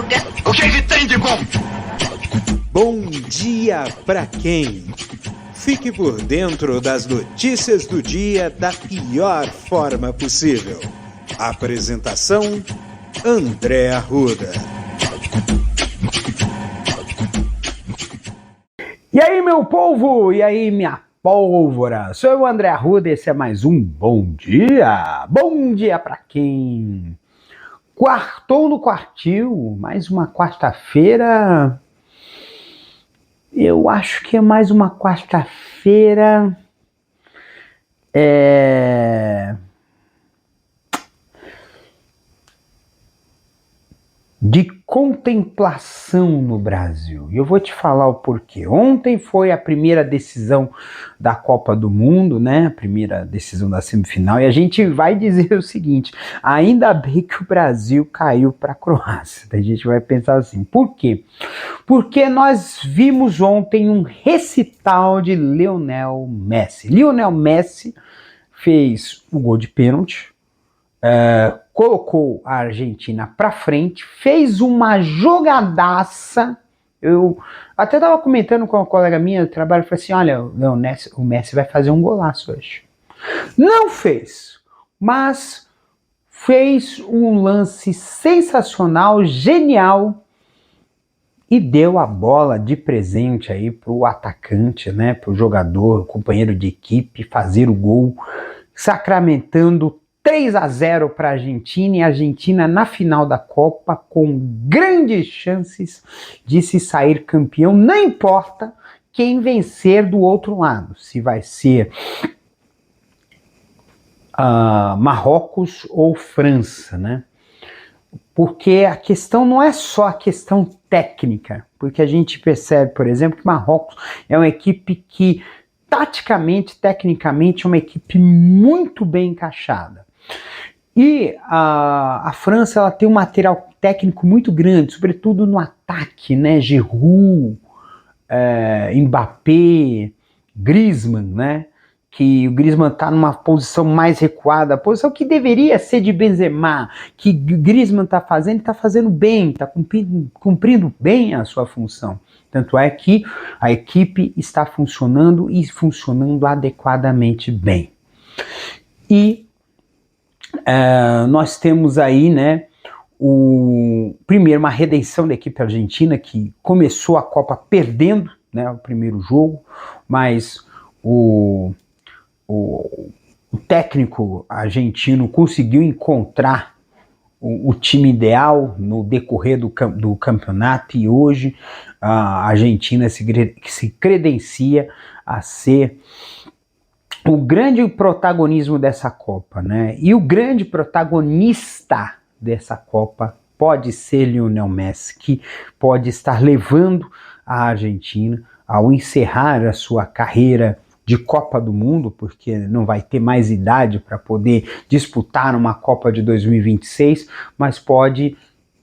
Guga. O que tem de bom? Bom dia pra quem? Fique por dentro das notícias do dia da pior forma possível. Apresentação: André Arruda. E aí, meu povo? E aí, minha pólvora? Sou eu, André Arruda, e esse é mais um Bom Dia. Bom dia pra quem? Quartou no quartil, mais uma quarta-feira. Eu acho que é mais uma quarta-feira. De contemplação no Brasil. E eu vou te falar o porquê. Ontem foi a primeira decisão da Copa do Mundo, né? A primeira decisão da semifinal. E a gente vai dizer o seguinte: ainda bem que o Brasil caiu para a Croácia. A gente vai pensar assim. Por quê? Porque nós vimos ontem um recital de Lionel Messi. Lionel Messi fez o gol de pênalti. Colocou a Argentina pra frente, fez uma jogadaça. Eu até tava comentando com uma colega minha do trabalho, falei assim: olha, o Messi vai fazer um golaço hoje. Não fez, mas fez um lance sensacional, genial, e deu a bola de presente aí pro atacante, né, pro jogador, companheiro de equipe, fazer o gol, sacramentando 3-0 para a Argentina, e a Argentina na final da Copa com grandes chances de se sair campeão, não importa quem vencer do outro lado, se vai ser Marrocos ou França, né? Porque a questão não é só a questão técnica, porque a gente percebe, por exemplo, que Marrocos é uma equipe que taticamente, tecnicamente, é uma equipe muito bem encaixada. E a França, ela tem um material técnico muito grande, sobretudo no ataque, né? Giroud, Mbappé, Griezmann, né? Que o Griezmann está numa posição mais recuada, a posição que deveria ser de Benzema, que Griezmann está fazendo bem, está cumprindo bem a sua função. Tanto é que a equipe está funcionando e funcionando adequadamente bem. E nós temos aí, né, primeiro uma redenção da equipe argentina, que começou a Copa perdendo, né, o primeiro jogo, mas o técnico argentino conseguiu encontrar o time ideal no decorrer do campeonato, e hoje a Argentina se credencia a ser o grande protagonismo dessa Copa, né? E o grande protagonista dessa Copa pode ser Lionel Messi, que pode estar levando a Argentina ao encerrar a sua carreira de Copa do Mundo, porque não vai ter mais idade para poder disputar uma Copa de 2026, mas pode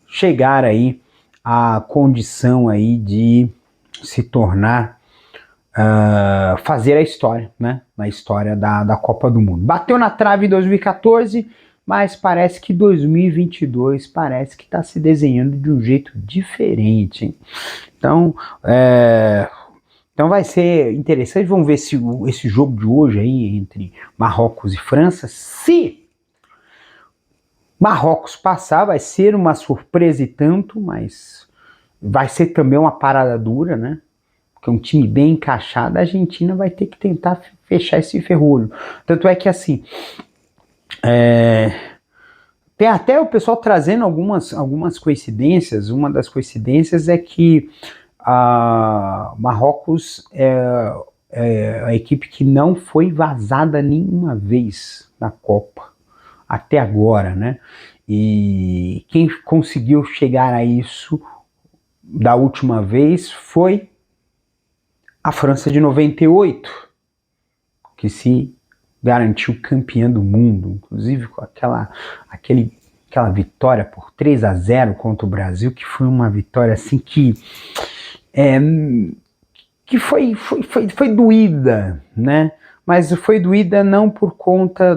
chegar aí à condição aí de se tornar fazer a história, né? Na história da Copa do Mundo. Bateu na trave em 2014, mas parece que 2022 parece que está se desenhando de um jeito diferente, hein? Então vai ser interessante. Vamos ver se esse jogo de hoje aí entre Marrocos e França, se Marrocos passar, vai ser uma surpresa e tanto, mas vai ser também uma parada dura, né? Porque um time bem encaixado, a Argentina vai ter que tentar fechar esse ferrolho. Tanto é que assim, tem até o pessoal trazendo algumas coincidências. Uma das coincidências é que a Marrocos é a equipe que não foi vazada nenhuma vez na Copa, até agora, né? E quem conseguiu chegar a isso da última vez foi a França de 98, que se garantiu campeã do mundo, inclusive com aquela vitória por 3-0 contra o Brasil, que foi uma vitória assim que foi doída, né? Mas foi doída não por conta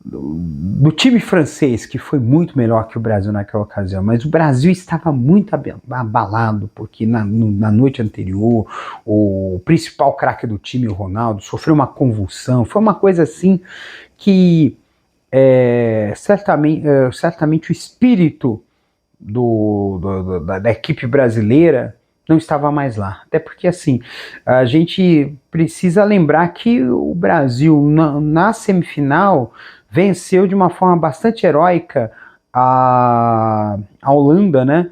do time francês, que foi muito melhor que o Brasil naquela ocasião, mas o Brasil estava muito abalado, porque na noite anterior, o principal craque do time, o Ronaldo, sofreu uma convulsão. Foi uma coisa assim que certamente o espírito da equipe brasileira não estava mais lá. Até porque, assim, a gente precisa lembrar que o Brasil, na semifinal, venceu de uma forma bastante heróica a Holanda, né?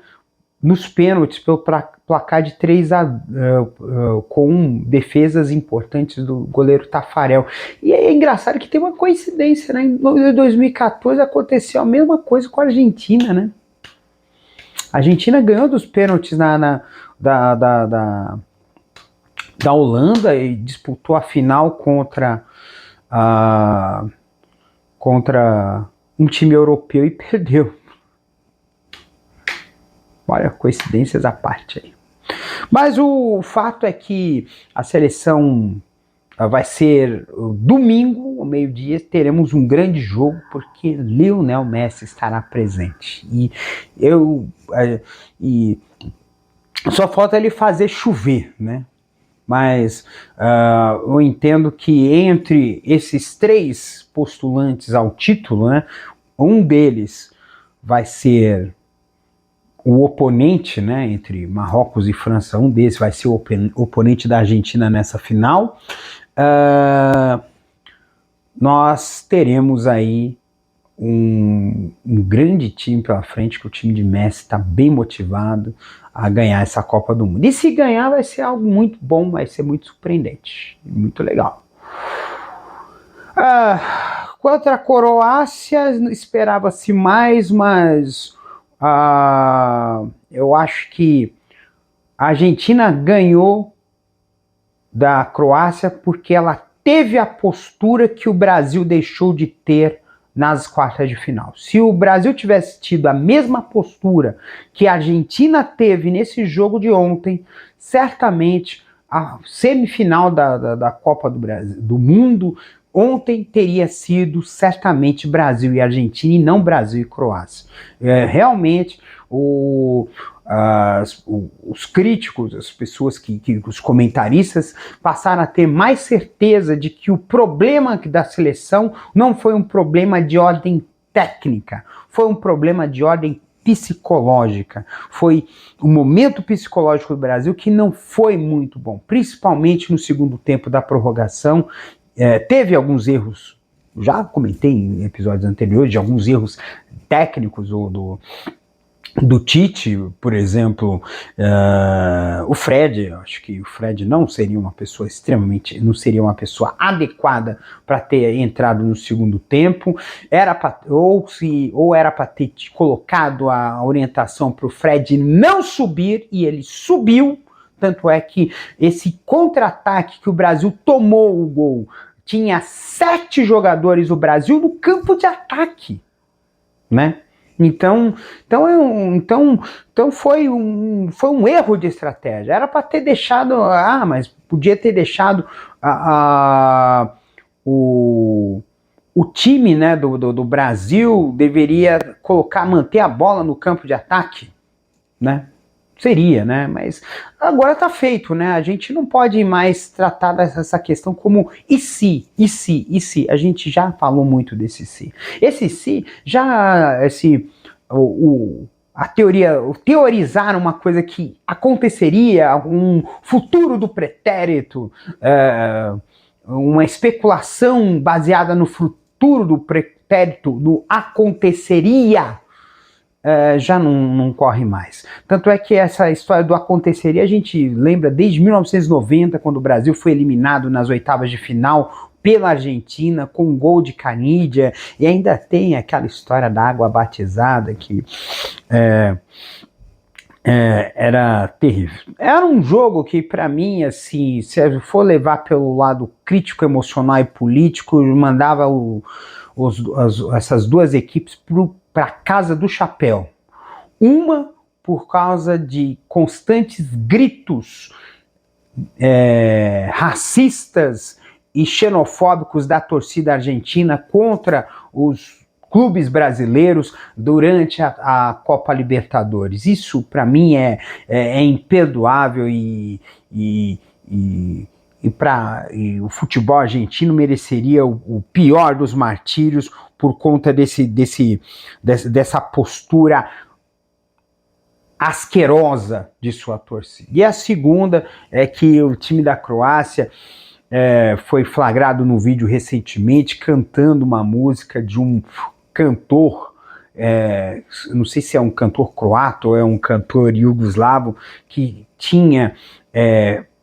Nos pênaltis, pelo placar de 3-1, com defesas importantes do goleiro Tafarel. E é engraçado que tem uma coincidência, né? Em 2014 aconteceu a mesma coisa com a Argentina, né? A Argentina ganhou dos pênaltis da Holanda e disputou a final contra um time europeu e perdeu. Olha, coincidências à parte aí. Mas o fato é que a seleção vai ser domingo, ao meio-dia, teremos um grande jogo, porque Lionel Messi estará presente. E só falta ele fazer chover, né? Mas eu entendo que entre esses 3 postulantes ao título, né, um deles vai ser o oponente, né, entre Marrocos e França. Um desses vai ser o oponente da Argentina nessa final. Nós teremos aí um grande time pela frente, que o time de Messi está bem motivado a ganhar essa Copa do Mundo. E se ganhar vai ser algo muito bom, vai ser muito surpreendente, muito legal. Quanto à Croácia, esperava-se mais, mas eu acho que a Argentina ganhou da Croácia porque ela teve a postura que o Brasil deixou de ter nas quartas de final. Se o Brasil tivesse tido a mesma postura que a Argentina teve nesse jogo de ontem, certamente a semifinal da Copa do Mundo ontem teria sido certamente Brasil e Argentina, e não Brasil e Croácia. Realmente, os críticos, as pessoas os comentaristas passaram a ter mais certeza de que o problema da seleção não foi um problema de ordem técnica, foi um problema de ordem psicológica. Foi o momento psicológico do Brasil que não foi muito bom, principalmente no segundo tempo da prorrogação. Teve alguns erros, já comentei em episódios anteriores, de alguns erros técnicos do Tite, por exemplo. O Fred, acho que o Fred não seria uma pessoa adequada para ter entrado no segundo tempo, era para ter colocado a orientação para o Fred não subir, e ele subiu. Tanto é que esse contra-ataque que o Brasil tomou o gol, tinha 7 jogadores do Brasil no campo de ataque, né? Então foi um erro de estratégia. Era para ter deixado, mas podia ter deixado o time, né, do Brasil deveria manter a bola no campo de ataque, né? Seria, né? Mas agora tá feito, né? A gente não pode mais tratar dessa questão como e se. A gente já falou muito desse se. Esse se, teorizar uma coisa que aconteceria, um futuro do pretérito, uma especulação baseada no futuro do pretérito, do aconteceria, já não corre mais. Tanto é que essa história do aconteceria a gente lembra desde 1990, quando o Brasil foi eliminado nas oitavas de final pela Argentina com um gol de Canidia, e ainda tem aquela história da água batizada que era terrível. Era um jogo que, para mim, assim, se eu for levar pelo lado crítico, emocional e político, mandava essas duas equipes para a casa do chapéu. Uma por causa de constantes gritos racistas e xenofóbicos da torcida argentina contra os clubes brasileiros durante a Copa Libertadores. Isso, para mim, é imperdoável e o futebol argentino mereceria o pior dos martírios por conta dessa postura asquerosa de sua torcida. E a segunda é que o time da Croácia foi flagrado no vídeo recentemente cantando uma música de um cantor, não sei se é um cantor croata ou é um cantor iugoslavo, que tinha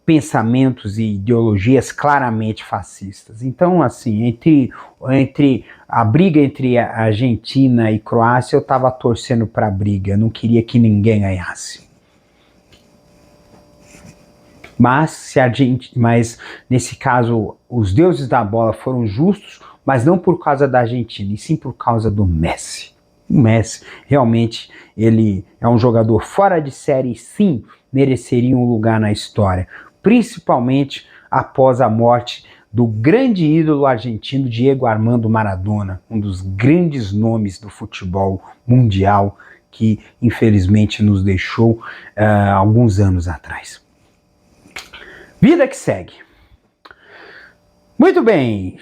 pensamentos e ideologias claramente fascistas. Então, assim, entre a briga entre a Argentina e Croácia, eu estava torcendo para a briga, eu não queria que ninguém ganhasse. Mas nesse caso, os deuses da bola foram justos, mas não por causa da Argentina, e sim por causa do Messi. O Messi, realmente, ele é um jogador fora de série e sim, mereceria um lugar na história, principalmente após a morte do grande ídolo argentino Diego Armando Maradona, um dos grandes nomes do futebol mundial que infelizmente nos deixou alguns anos atrás. Vida que segue. Muito bem,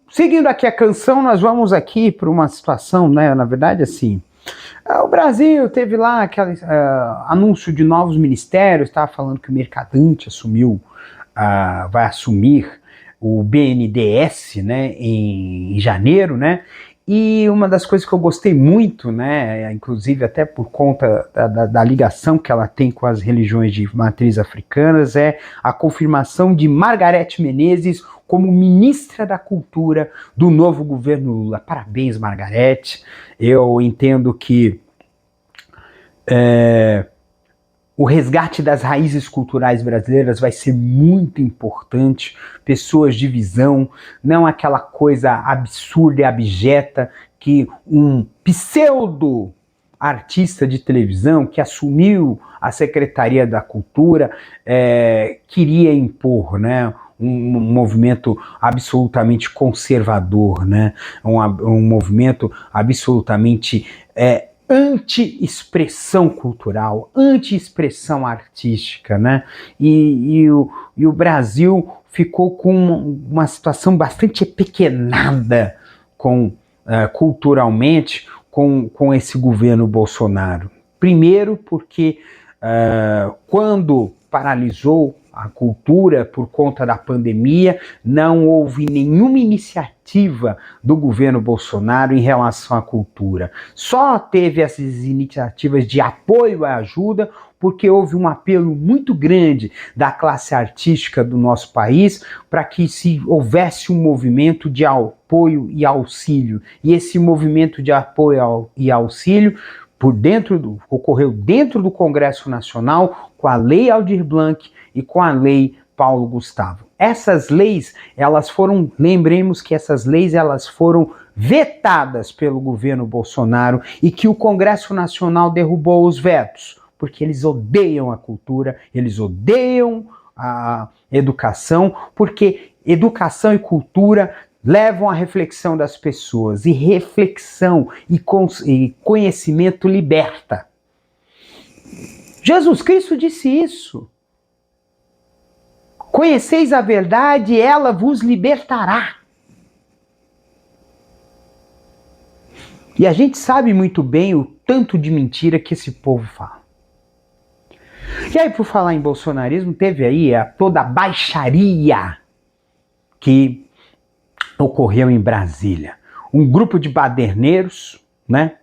seguindo aqui a canção, nós vamos aqui para uma situação, né, na verdade assim, o Brasil teve lá aquele anúncio de novos ministérios, estava falando que o Mercadante vai assumir o BNDES, né, em janeiro, né, e uma das coisas que eu gostei muito, né, inclusive até por conta da ligação que ela tem com as religiões de matriz africanas, é a confirmação de Margareth Menezes como ministra da Cultura do novo governo Lula. Parabéns, Margareth. Eu entendo que o resgate das raízes culturais brasileiras vai ser muito importante. Pessoas de visão, não aquela coisa absurda e abjeta que um pseudo artista de televisão que assumiu a Secretaria da Cultura queria impor, né? Um movimento absolutamente conservador, né? Um movimento absolutamente anti-expressão cultural, anti-expressão artística, né? E o Brasil ficou com uma situação bastante apequenada culturalmente com esse governo Bolsonaro. Primeiro porque quando paralisou a cultura por conta da pandemia, não houve nenhuma iniciativa do governo Bolsonaro em relação à cultura. Só teve essas iniciativas de apoio e ajuda porque houve um apelo muito grande da classe artística do nosso país para que se houvesse um movimento de apoio e auxílio. E esse movimento de apoio e auxílio ocorreu dentro do Congresso Nacional com a Lei Aldir Blanc e com a Lei Paulo Gustavo. Essas leis, lembremos que essas leis foram vetadas pelo governo Bolsonaro e que o Congresso Nacional derrubou os vetos, porque eles odeiam a cultura, eles odeiam a educação, porque educação e cultura levam à reflexão das pessoas, e reflexão e conhecimento liberta. Jesus Cristo disse isso. Conheceis a verdade e ela vos libertará. E a gente sabe muito bem o tanto de mentira que esse povo fala. E aí, por falar em bolsonarismo, teve aí toda a baixaria que ocorreu em Brasília. Um grupo de baderneiros, né,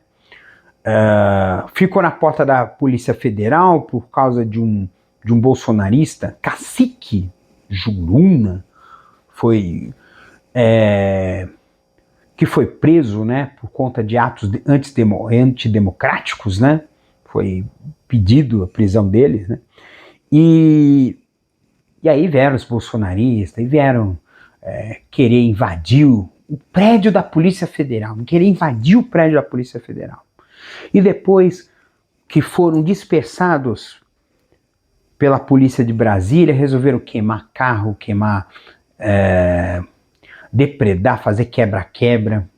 ficou na porta da Polícia Federal por causa de um bolsonarista, Cacique Juruna, que foi preso, né, por conta de atos antidemocráticos, né, foi pedido a prisão deles, né, e aí vieram os bolsonaristas, e vieram querer invadir o prédio da Polícia Federal, E depois que foram dispersados pela polícia de Brasília, resolveram queimar carro, queimar depredar, fazer quebra-quebra,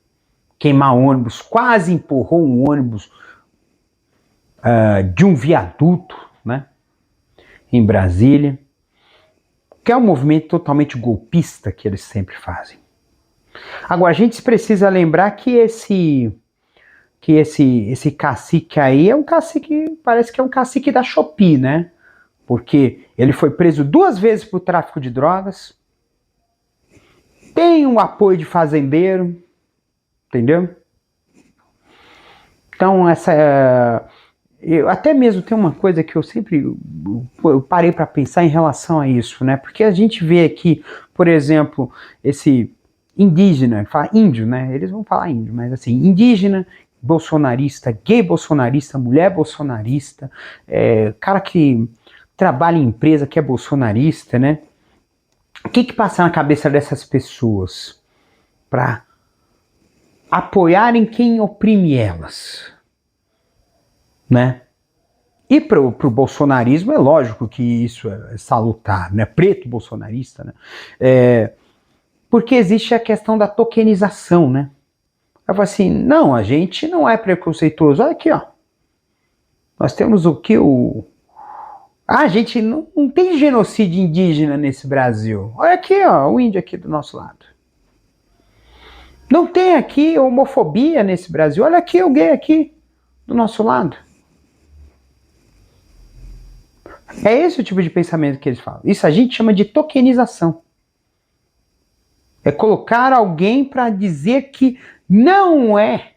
queimar ônibus, quase empurrou um ônibus de um viaduto, né, em Brasília, que é um movimento totalmente golpista que eles sempre fazem. Agora, a gente precisa lembrar que esse cacique aí é um cacique, parece que é um cacique da Shopee, né? Porque ele foi preso 2 vezes por tráfico de drogas, tem um apoio de fazendeiro, entendeu? Então, eu até mesmo tem uma coisa que eu parei para pensar em relação a isso, né? Porque a gente vê aqui, por exemplo, esse indígena, fala índio, né? Eles vão falar índio, mas assim, indígena, bolsonarista, gay bolsonarista, mulher bolsonarista, cara que trabalha em empresa que é bolsonarista, né? O que passa na cabeça dessas pessoas para apoiarem quem oprime elas, né? E pro bolsonarismo é lógico que isso é salutar, né? Preto bolsonarista, né? Porque existe a questão da tokenização, né? Eu falo assim, não, a gente não é preconceituoso. Olha aqui, ó. Nós temos o que a gente não tem genocídio indígena nesse Brasil. Olha aqui, ó, o índio aqui do nosso lado. Não tem aqui homofobia nesse Brasil. Olha aqui o gay aqui do nosso lado. É esse o tipo de pensamento que eles falam. Isso a gente chama de tokenização. É colocar alguém para dizer que não é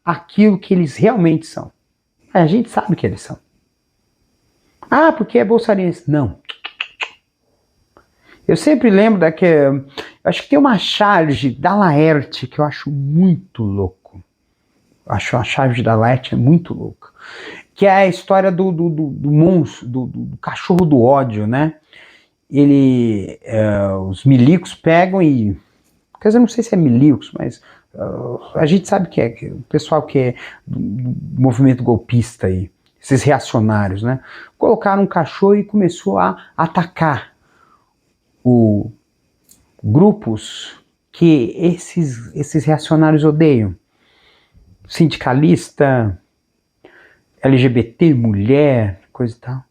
aquilo que eles realmente são. A gente sabe que eles são. Ah, porque é bolsonarista. Não. Eu sempre lembro acho que tem uma charge da Laerte que eu acho muito louco. Acho a charge da Laerte muito louca. Que é a história do monstro, do cachorro do ódio, né? Os milicos pegam e... Quer dizer, eu não sei se é milicos, mas a gente sabe que o pessoal que é do movimento golpista aí, esses reacionários, né? Colocaram um cachorro e começou a atacar grupos que esses reacionários odeiam. Sindicalista, LGBT, mulher, coisa e tal.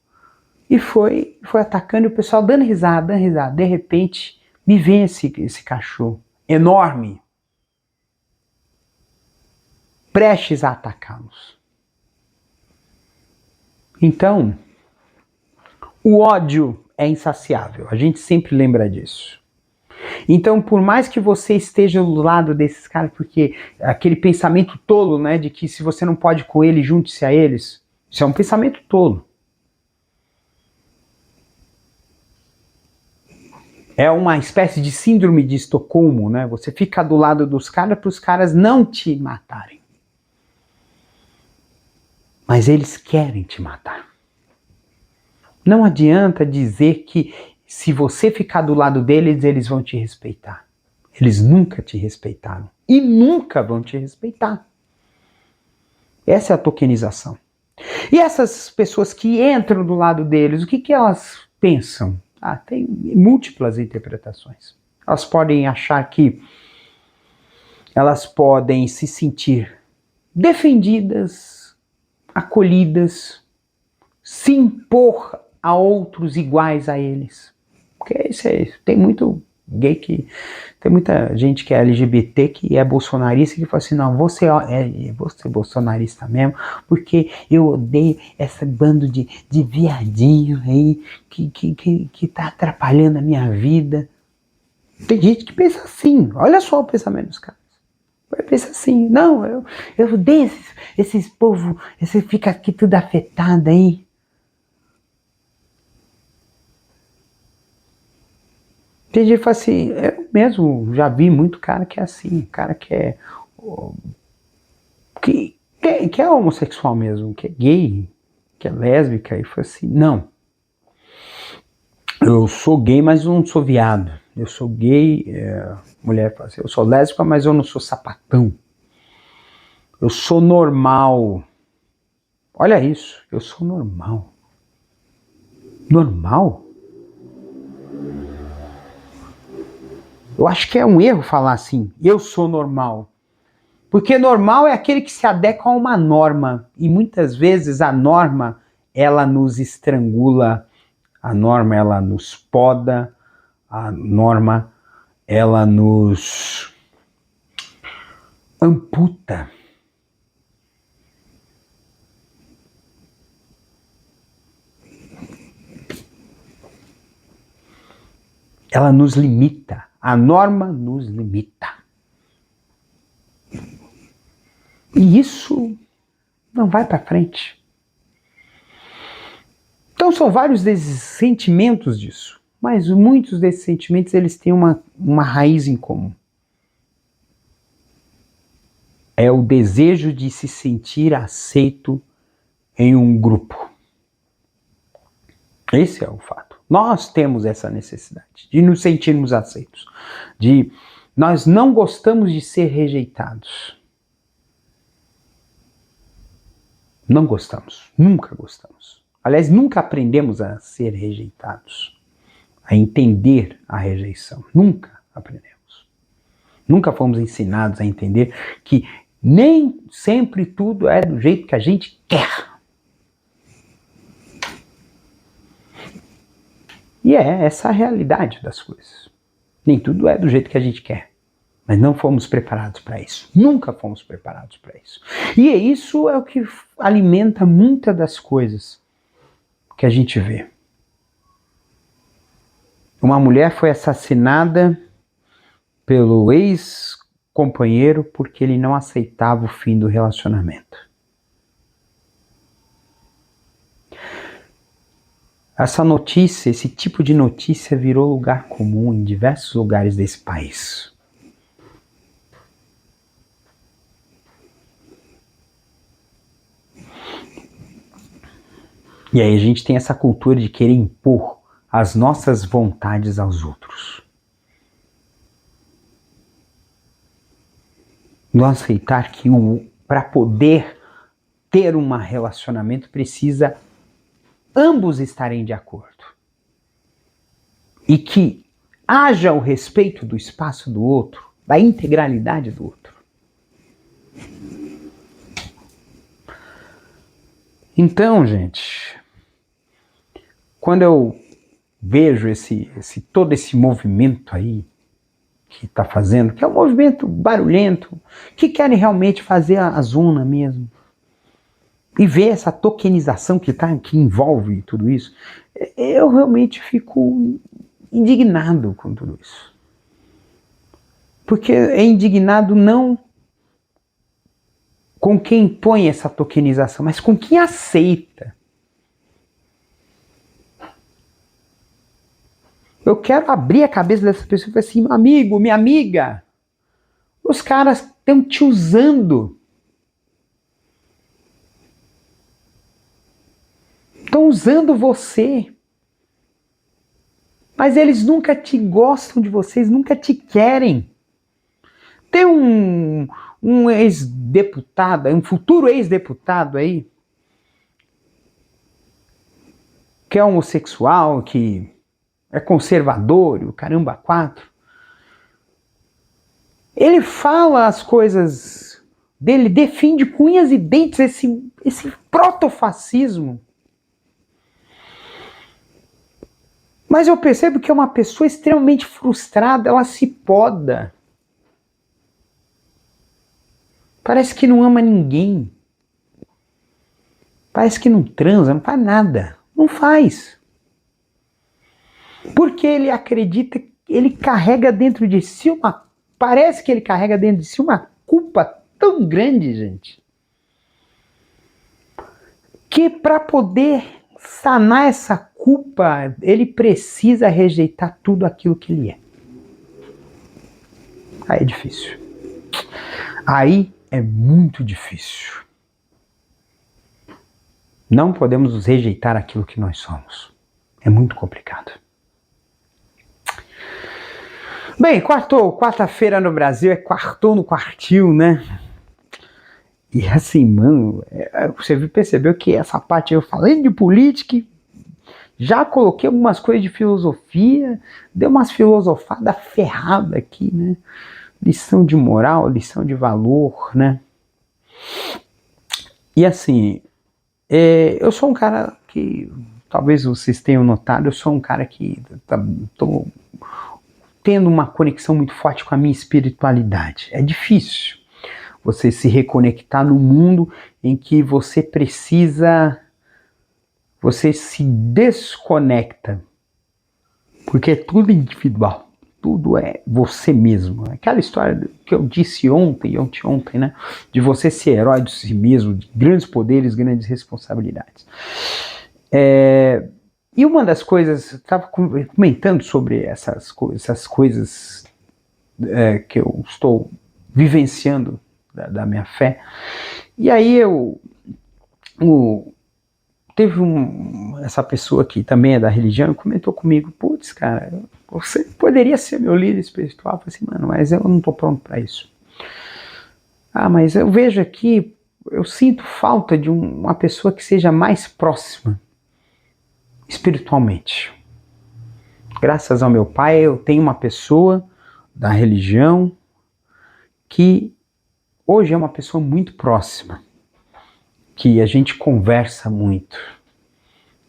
E foi atacando e o pessoal dando risada. De repente, me vem esse cachorro enorme, prestes a atacá-los. Então, o ódio é insaciável. A gente sempre lembra disso. Então, por mais que você esteja do lado desses caras, porque aquele pensamento tolo, né, de que se você não pode com ele, junte-se a eles, isso é um pensamento tolo. É uma espécie de síndrome de Estocolmo, né? Você fica do lado dos caras para os caras não te matarem. Mas eles querem te matar. Não adianta dizer que se você ficar do lado deles, eles vão te respeitar. Eles nunca te respeitaram. E nunca vão te respeitar. Essa é a tokenização. E essas pessoas que entram do lado deles, o que elas pensam? Tem múltiplas interpretações. Elas podem achar que elas podem se sentir defendidas, acolhidas, se impor a outros iguais a eles. Porque isso é isso. Tem muito gay tem muita gente que é LGBT que é bolsonarista que fala assim, não, você é bolsonarista mesmo, porque eu odeio esse bando de viadinho aí que tá atrapalhando a minha vida. Tem gente que pensa assim, olha só o pensamento dos caras. Pensa assim, não, eu odeio esses povo, esse fica aqui tudo afetado aí. Tem gente que fala assim, eu mesmo já vi muito cara que é assim, cara que é homossexual mesmo, que é gay, que é lésbica, e fala assim, não, eu sou gay, mas eu não sou viado, eu sou gay, mulher fala assim, eu sou lésbica, mas eu não sou sapatão, eu sou normal, olha isso, eu sou normal, normal? Eu acho que é um erro falar assim, eu sou normal. Porque normal é aquele que se adequa a uma norma. E muitas vezes a norma, ela nos estrangula, a norma, ela nos poda, a norma, ela nos amputa. Ela nos limita. A norma nos limita. E isso não vai para frente. Então são vários desses sentimentos disso, mas muitos desses sentimentos eles têm uma raiz em comum. É o desejo de se sentir aceito em um grupo. Esse é o fato. Nós temos essa necessidade de nos sentirmos aceitos. Nós não gostamos de ser rejeitados. Não gostamos, nunca gostamos. Aliás, nunca aprendemos a ser rejeitados, a entender a rejeição. Nunca aprendemos. Nunca fomos ensinados a entender que nem sempre tudo é do jeito que a gente quer. E é essa a realidade das coisas. Nem tudo é do jeito que a gente quer. Mas não fomos preparados para isso. Nunca fomos preparados para isso. E isso é o que alimenta muitas das coisas que a gente vê. Uma mulher foi assassinada pelo ex-companheiro porque ele não aceitava o fim do relacionamento. Essa notícia, esse tipo de notícia virou lugar comum em diversos lugares desse país. E aí a gente tem essa cultura de querer impor as nossas vontades aos outros. Não aceitar que para poder ter um relacionamento precisa ambos estarem de acordo. E que haja o respeito do espaço do outro, da integralidade do outro. Então, gente, quando eu vejo todo esse movimento aí que está fazendo, que é um movimento barulhento, que querem realmente fazer a zona mesmo, e ver essa tokenização que envolve tudo isso, eu realmente fico indignado com tudo isso. Porque é indignado não com quem põe essa tokenização, mas com quem aceita. Eu quero abrir a cabeça dessa pessoa e falar assim, meu amigo, minha amiga, os caras estão te usando. Estão usando você. Mas eles nunca te gostam de vocês, nunca te querem. Tem um ex-deputado, um futuro ex-deputado aí, que é homossexual, que é conservador, o caramba quatro. Ele fala as coisas dele, defende com unhas e dentes esse protofascismo. Mas eu percebo que é uma pessoa extremamente frustrada, ela se poda. Parece que não ama ninguém. Parece que não transa, não faz nada. Não faz. Porque ele acredita, ele carrega dentro de si parece que ele carrega dentro de si uma culpa tão grande, gente, que para poder sanar essa culpa, ele precisa rejeitar tudo aquilo que ele é. Aí é difícil. Aí é muito difícil. Não podemos rejeitar aquilo que nós somos. É muito complicado. Bem, quarta-feira no Brasil é quartou no quartil, né? E assim, mano, você percebeu que essa parte eu falando de política Já coloquei algumas coisas de filosofia, dei umas filosofadas ferradas aqui, né? Lição de moral, lição de valor, né? E assim, eu sou um cara que, talvez vocês tenham notado, eu sou um cara que tô tendo uma conexão muito forte com a minha espiritualidade. É difícil você se reconectar no mundo em que você se desconecta, porque é tudo individual, tudo é você mesmo. Aquela história que eu disse ontem, né, de você ser herói de si mesmo, de grandes poderes, grandes responsabilidades. E uma das coisas, eu estava comentando sobre essas coisas que eu estou vivenciando da minha fé, e aí teve essa pessoa que também é da religião, comentou comigo, putz, cara, você poderia ser meu líder espiritual. Eu falei assim, mano, mas eu não tô pronto para isso. Ah, mas eu vejo aqui, eu sinto falta de uma pessoa que seja mais próxima espiritualmente. Graças ao meu pai, eu tenho uma pessoa da religião que hoje é uma pessoa muito próxima, que a gente conversa muito.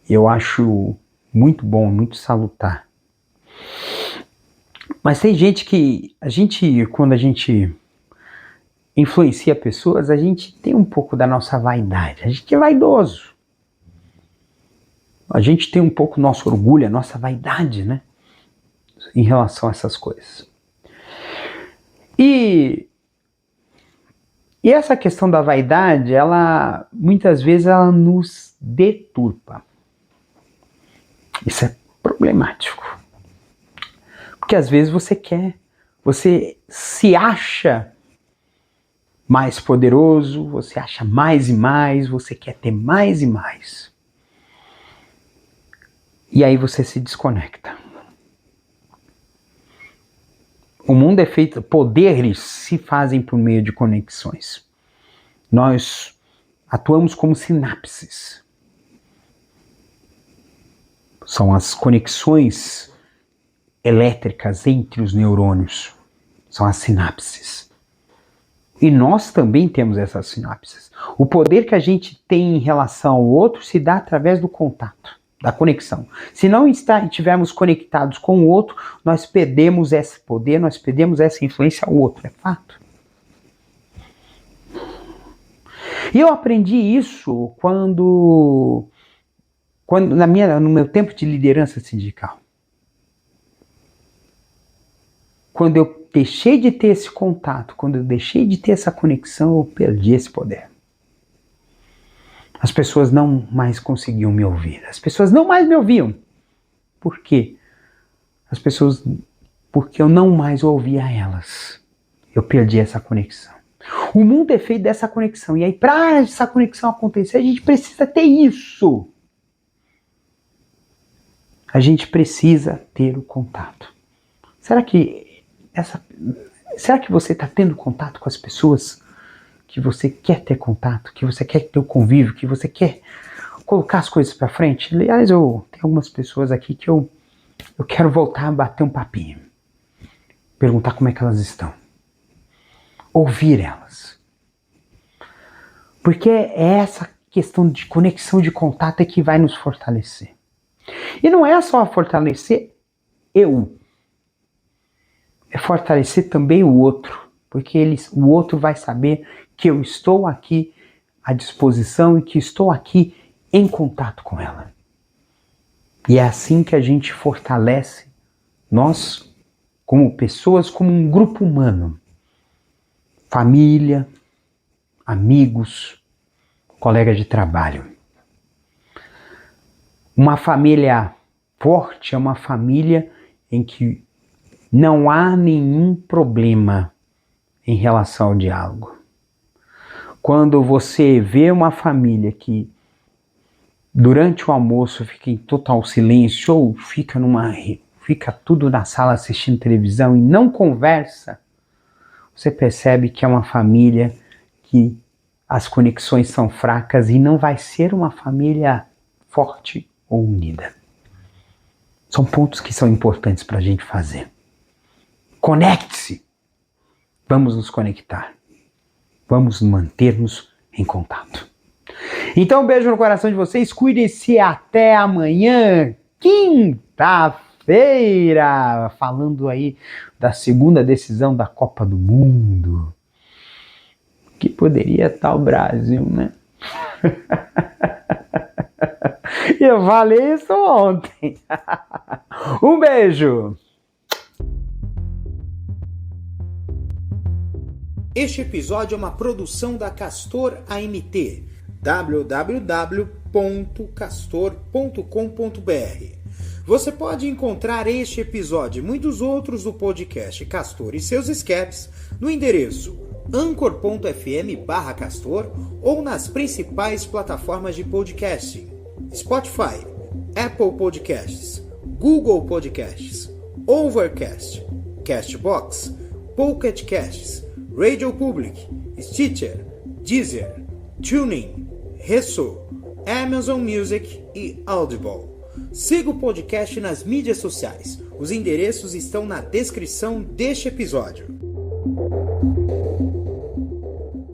Eu acho muito bom, muito salutar. Mas tem gente que, quando a gente influencia pessoas, a gente tem um pouco da nossa vaidade. A gente é vaidoso. A gente tem um pouco nosso orgulho, a nossa vaidade, né? Em relação a essas coisas. E essa questão da vaidade, muitas vezes ela nos deturpa. Isso é problemático. Porque às vezes você se acha mais poderoso, você acha mais e mais, você quer ter mais e mais. E aí você se desconecta. O mundo é feito, poderes se fazem por meio de conexões. Nós atuamos como sinapses. São as conexões elétricas entre os neurônios. São as sinapses. E nós também temos essas sinapses. O poder que a gente tem em relação ao outro se dá através do contato, da conexão. Se não estivermos conectados com o outro, nós perdemos esse poder, nós perdemos essa influência ao outro, é fato. E eu aprendi isso quando no meu tempo de liderança sindical. Quando eu deixei de ter esse contato, quando eu deixei de ter essa conexão, eu perdi esse poder. As pessoas não mais conseguiam me ouvir. As pessoas não mais me ouviam. Por quê? Porque eu não mais ouvia elas. Eu perdi essa conexão. O mundo é feito dessa conexão. E aí, para essa conexão acontecer, a gente precisa ter isso. A gente precisa ter o contato. Será que você está tendo contato com as pessoas que você quer ter contato, que você quer ter o convívio, que você quer colocar as coisas para frente? Aliás, tenho algumas pessoas aqui que eu quero voltar a bater um papinho. Perguntar como é que elas estão. Ouvir elas. Porque é essa questão de conexão, de contato é que vai nos fortalecer. E não é só fortalecer eu. É fortalecer também o outro. Porque o outro vai saber que eu estou aqui à disposição e que estou aqui em contato com ela. E é assim que a gente fortalece nós, como pessoas, como um grupo humano. Família, amigos, colegas de trabalho. Uma família forte é uma família em que não há nenhum problema em relação ao diálogo. Quando você vê uma família que durante o almoço fica em total silêncio ou fica tudo na sala assistindo televisão e não conversa, você percebe que é uma família que as conexões são fracas e não vai ser uma família forte ou unida. São pontos que são importantes para a gente fazer. Conecte-se. Vamos nos conectar. Vamos manter-nos em contato. Então, um beijo no coração de vocês. Cuidem-se até amanhã, quinta-feira. Falando aí da segunda decisão da Copa do Mundo. Que poderia estar o Brasil, né? Eu falei isso ontem. Um beijo. Este episódio é uma produção da Castor AMT, www.castor.com.br. Você pode encontrar este episódio e muitos outros do podcast Castor e seus escapes no endereço anchor.fm/castor ou nas principais plataformas de podcasting: Spotify, Apple Podcasts, Google Podcasts, Overcast, Castbox, Pocket Casts, Radio Public, Stitcher, Deezer, TuneIn, Resso, Amazon Music e Audible. Siga o podcast nas mídias sociais. Os endereços estão na descrição deste episódio.